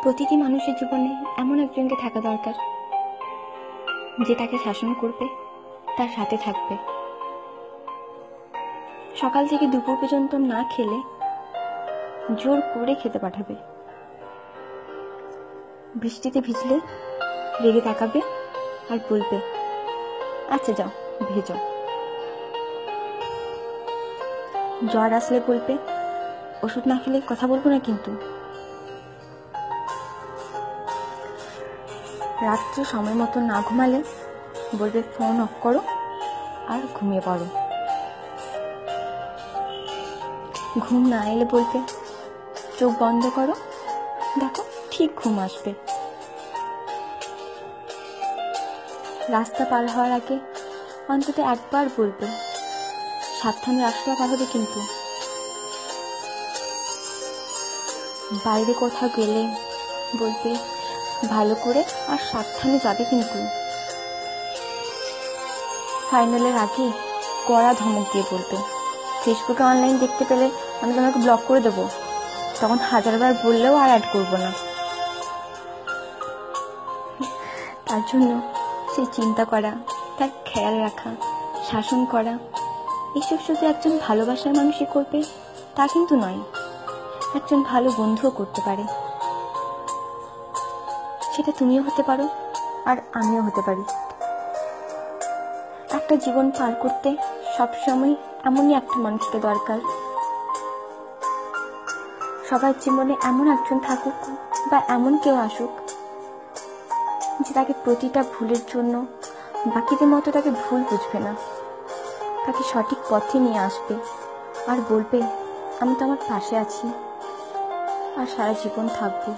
প্রতিটি মানুষের জীবনে এমন একজনকে থাকা দরকার যে তাকে শাসন করবে, তার সাথে থাকবে। সকাল থেকে দুপুর পর্যন্ত না খেলে জোর করে খেতে পাঠাবে। বৃষ্টিতে ভিজলে রেগে তাকাবে আর বলবে, আচ্ছা যাও ভেজো। জ্বর আসলে বলবে, ওষুধ না খেলে কথা বলবো না কিন্তু। রাত্রে সময় মতো না ঘুমালে বলবে, ফোন অফ করো আর ঘুমিয়ে পড়ো। ঘুম না এলে বলবে, চোখ বন্ধ করো, দেখো ঠিক ঘুম আসবে। রাস্তা পার হওয়ার আগে অন্তত একবার বলবে, সাবধানে রাস্তা পার হবে কিন্তু। বাইরে কোথাও গেলে বলবে, ভালো করে আর সাবধানে যাবে কিন্তু। ফাইনালের আগে কড়া ধমক দিয়ে বলবে, ফেসবুকে অনলাইন দেখতে পেলে আমি তোমাকে ব্লক করে দেবো, তখন 1000বার বললেও আর অ্যাড করবো না। তার জন্য সে চিন্তা করা, তার খেয়াল রাখা, শাসন করা, এসব শুধু একজন ভালোবাসার মানুষই করবে তা কিন্তু নয়, একজন ভালো বন্ধুও করতে পারে। সেটা তুমিও হতে পারো আর আমিও হতে পারি। একটা জীবন পার করতে সবসময় এমনই একটা মানুষকে দরকার। সবার জীবনে এমন একজন থাকুক বা এমন কেউ আসুক যে তাকে প্রতিটা ভুলের জন্য বাকিদের মতো তাকে ভুল বুঝবে না, তাকে সঠিক পথে নিয়ে আসবে আর বলবে, আমি তো আমার পাশে আছি আর সারা জীবন থাকবো।